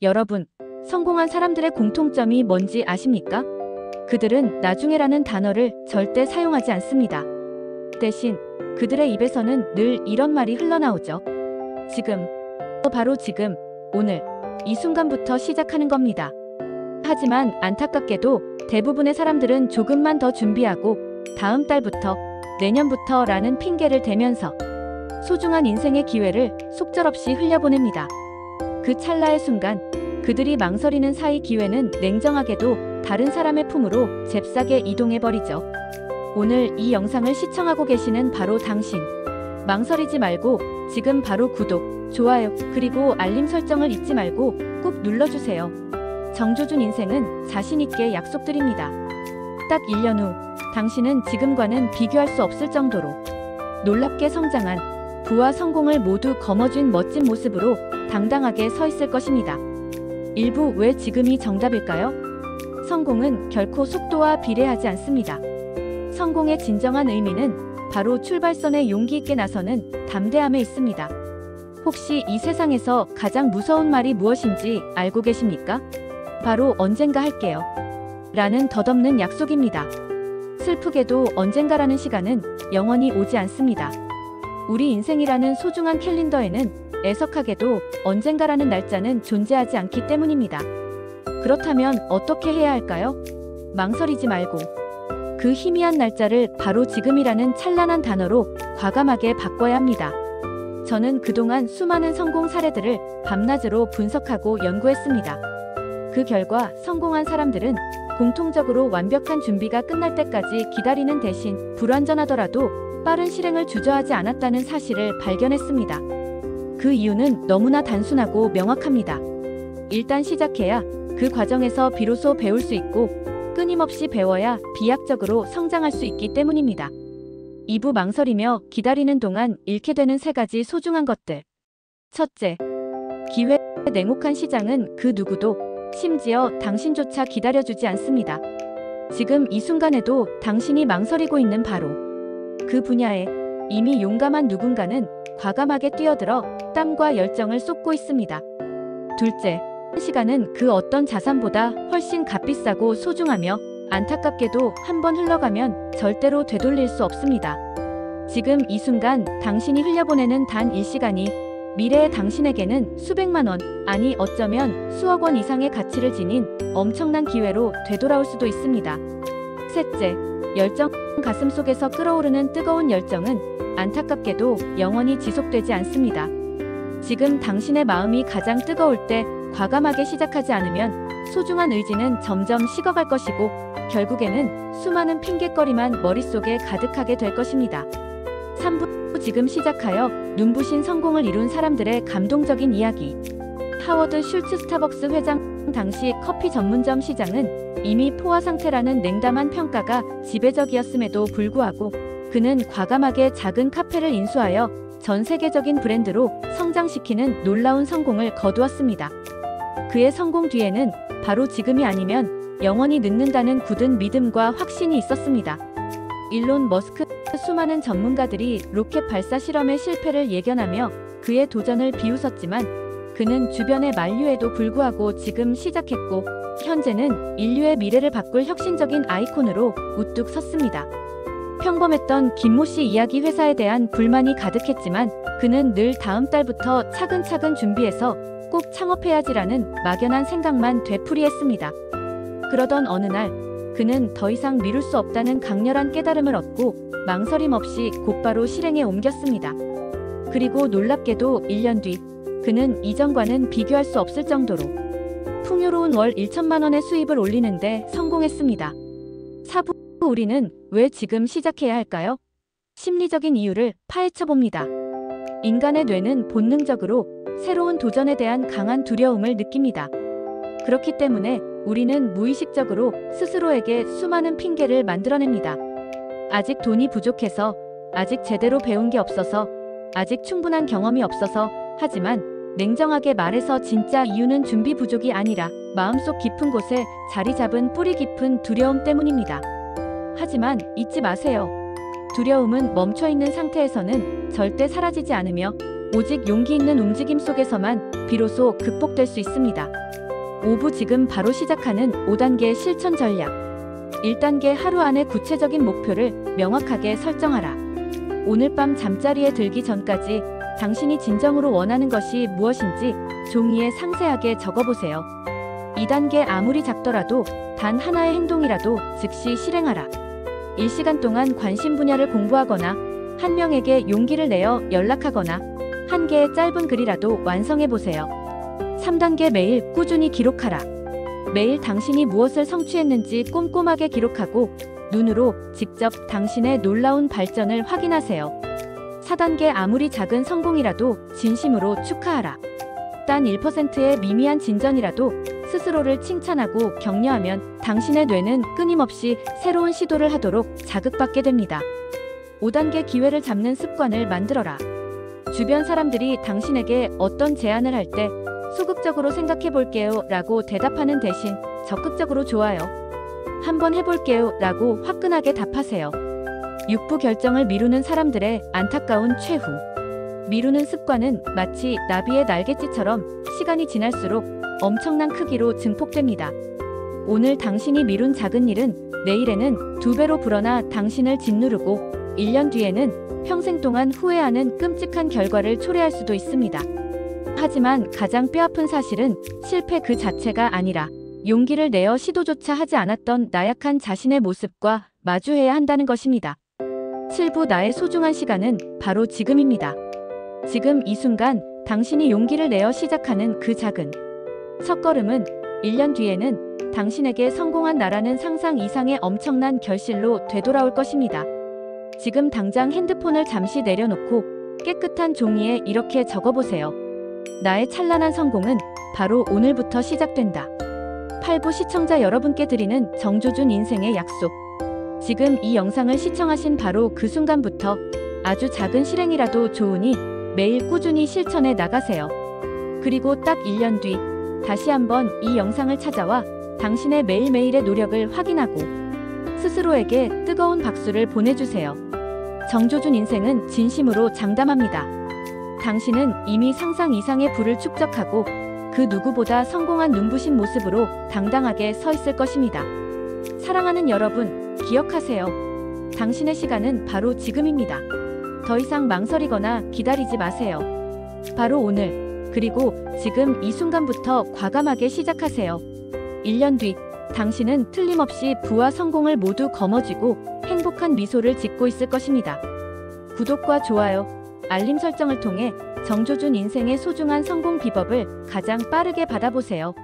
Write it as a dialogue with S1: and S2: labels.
S1: 여러분, 성공한 사람들의 공통점이 뭔지 아십니까? 그들은 나중에라는 단어를 절대 사용하지 않습니다. 대신 그들의 입에서는 늘 이런 말이 흘러나오죠. 지금, 바로 지금, 오늘, 이 순간부터 시작하는 겁니다. 하지만 안타깝게도 대부분의 사람들은 조금만 더 준비하고 다음 달부터, 내년부터 라는 핑계를 대면서 소중한 인생의 기회를 속절없이 흘려보냅니다. 그 찰나의 순간, 그들이 망설이는 사이 기회는 냉정하게도 다른 사람의 품으로 잽싸게 이동해버리죠. 오늘 이 영상을 시청하고 계시는 바로 당신. 망설이지 말고 지금 바로 구독, 좋아요, 그리고 알림 설정을 잊지 말고 꾹 눌러주세요. 정조준 인생은 자신있게 약속드립니다. 딱 1년 후, 당신은 지금과는 비교할 수 없을 정도로 놀랍게 성장한 부와 성공을 모두 거머쥔 멋진 모습으로 당당하게 서 있을 것입니다. 일부 왜 지금이 정답일까요? 성공은 결코 속도와 비례하지 않습니다. 성공의 진정한 의미는 바로 출발선에 용기 있게 나서는 담대함에 있습니다. 혹시 이 세상에서 가장 무서운 말이 무엇인지 알고 계십니까? 바로 언젠가 할게요. 라는 덧없는 약속입니다. 슬프게도 언젠가라는 시간은 영원히 오지 않습니다. 우리 인생이라는 소중한 캘린더에는 애석하게도 언젠가라는 날짜는 존재하지 않기 때문입니다. 그렇다면 어떻게 해야 할까요? 망설이지 말고 그 희미한 날짜를 바로 지금이라는 찬란한 단어로 과감하게 바꿔야 합니다. 저는 그동안 수많은 성공 사례들을 밤낮으로 분석하고 연구했습니다. 그 결과 성공한 사람들은 공통적으로 완벽한 준비가 끝날 때까지 기다리는 대신 불완전하더라도 빠른 실행을 주저하지 않았다는 사실을 발견했습니다. 그 이유는 너무나 단순하고 명확합니다. 일단 시작해야 그 과정에서 비로소 배울 수 있고 끊임없이 배워야 비약적으로 성장할 수 있기 때문입니다. 2부 망설이며 기다리는 동안 잃게 되는 3가지 소중한 것들. 첫째, 기회. 냉혹한 시장은 그 누구도, 심지어 당신조차 기다려주지 않습니다. 지금 이 순간에도 당신이 망설이고 있는 바로 그 분야에 이미 용감한 누군가는 과감하게 뛰어들어 땀과 열정을 쏟고 있습니다. 둘째, 시간은 그 어떤 자산보다 훨씬 값비싸고 소중하며 안타깝게도 한번 흘러가면 절대로 되돌릴 수 없습니다. 지금 이 순간 당신이 흘려보내는 단 1시간이 미래의 당신에게는 수백만 원, 아니 어쩌면 수억 원 이상의 가치를 지닌 엄청난 기회로 되돌아올 수도 있습니다. 셋째, 열정. 가슴속에서 끓어오르는 뜨거운 열정은 안타깝게도 영원히 지속되지 않습니다. 지금 당신의 마음이 가장 뜨거울 때 과감하게 시작하지 않으면 소중한 의지는 점점 식어갈 것이고 결국에는 수많은 핑곗거리만 머릿속에 가득하게 될 것입니다. 3부 지금 시작하여 눈부신 성공을 이룬 사람들의 감동적인 이야기. 하워드 슐츠 스타벅스 회장. 당시 커피 전문점 시장은 이미 포화 상태라는 냉담한 평가가 지배적이었음에도 불구하고 그는 과감하게 작은 카페를 인수하여 전 세계적인 브랜드로 성장시키는 놀라운 성공을 거두었습니다. 그의 성공 뒤에는 바로 지금이 아니면 영원히 늦는다는 굳은 믿음과 확신이 있었습니다. 일론 머스크. 수많은 전문가들이 로켓 발사 실험의 실패를 예견하며 그의 도전을 비웃었지만 그는 주변의 만류에도 불구하고 지금 시작했고 현재는 인류의 미래를 바꿀 혁신적인 아이콘으로 우뚝 섰습니다. 평범했던 김모 씨 이야기. 회사에 대한 불만이 가득했지만 그는 늘 다음 달부터 차근차근 준비해서 꼭 창업해야지라는 막연한 생각만 되풀이했습니다. 그러던 어느 날 그는 더 이상 미룰 수 없다는 강렬한 깨달음을 얻고 망설임 없이 곧바로 실행에 옮겼습니다. 그리고 놀랍게도 1년 뒤 그는 이전과는 비교할 수 없을 정도로 풍요로운 월 1천만 원의 수입을 올리는데 성공했습니다. 4부 우리는 왜 지금 시작해야 할까요? 심리적인 이유를 파헤쳐봅니다. 인간의 뇌는 본능적으로 새로운 도전에 대한 강한 두려움을 느낍니다. 그렇기 때문에 우리는 무의식적으로 스스로에게 수많은 핑계를 만들어냅니다. 아직 돈이 부족해서, 아직 제대로 배운 게 없어서, 아직 충분한 경험이 없어서. 하지만 냉정하게 말해서 진짜 이유는 준비 부족이 아니라 마음속 깊은 곳에 자리 잡은 뿌리 깊은 두려움 때문입니다. 하지만 잊지 마세요. 두려움은 멈춰있는 상태에서는 절대 사라지지 않으며 오직 용기 있는 움직임 속에서만 비로소 극복될 수 있습니다. 5부 지금 바로 시작하는 5단계 실천 전략. 1단계 하루 안에 구체적인 목표를 명확하게 설정하라. 오늘 밤 잠자리에 들기 전까지 당신이 진정으로 원하는 것이 무엇인지 종이에 상세하게 적어보세요. 2단계 아무리 작더라도 단 하나의 행동이라도 즉시 실행하라. 1시간 동안 관심 분야를 공부하거나 한 명에게 용기를 내어 연락하거나 한 개의 짧은 글이라도 완성해보세요. 3단계 매일 꾸준히 기록하라. 매일 당신이 무엇을 성취했는지 꼼꼼하게 기록하고 눈으로 직접 당신의 놀라운 발전을 확인하세요. 4단계 아무리 작은 성공이라도 진심으로 축하하라. 단 1%의 미미한 진전이라도 스스로를 칭찬하고 격려하면 당신의 뇌는 끊임없이 새로운 시도를 하도록 자극받게 됩니다. 5단계 기회를 잡는 습관을 만들어라. 주변 사람들이 당신에게 어떤 제안을 할 때 소극적으로 생각해 볼게요 라고 대답하는 대신 적극적으로 좋아요. 한번 해볼게요 라고 화끈하게 답하세요. 6부 결정을 미루는 사람들의 안타까운 최후. 미루는 습관은 마치 나비의 날갯짓처럼 시간이 지날수록 엄청난 크기로 증폭됩니다. 오늘 당신이 미룬 작은 일은 내일에는 2배로 불어나 당신을 짓누르고 1년 뒤에는 평생 동안 후회하는 끔찍한 결과를 초래할 수도 있습니다. 하지만 가장 뼈아픈 사실은 실패 그 자체가 아니라 용기를 내어 시도조차 하지 않았던 나약한 자신의 모습과 마주해야 한다는 것입니다. 7부 나의 소중한 시간은 바로 지금입니다. 지금 이 순간 당신이 용기를 내어 시작하는 그 작은 첫걸음은 1년 뒤에는 당신에게 성공한 나라는 상상 이상의 엄청난 결실로 되돌아올 것입니다. 지금 당장 핸드폰을 잠시 내려놓고 깨끗한 종이에 이렇게 적어보세요. 나의 찬란한 성공은 바로 오늘부터 시작된다. 8부 시청자 여러분께 드리는 정조준 인생의 약속. 지금 이 영상을 시청하신 바로 그 순간부터 아주 작은 실행이라도 좋으니 매일 꾸준히 실천해 나가세요. 그리고 딱 1년 뒤 다시 한번 이 영상을 찾아와 당신의 매일매일의 노력을 확인하고 스스로에게 뜨거운 박수를 보내주세요. 정조준 인생은 진심으로 장담합니다. 당신은 이미 상상 이상의 부를 축적하고 그 누구보다 성공한 눈부신 모습으로 당당하게 서 있을 것입니다. 사랑하는 여러분, 기억하세요. 당신의 시간은 바로 지금입니다. 더 이상 망설이거나 기다리지 마세요. 바로 오늘, 그리고 지금 이 순간부터 과감하게 시작하세요. 1년 뒤, 당신은 틀림없이 부와 성공을 모두 거머쥐고 행복한 미소를 짓고 있을 것입니다. 구독과 좋아요, 알림 설정을 통해 정조준 인생의 소중한 성공 비법을 가장 빠르게 받아보세요.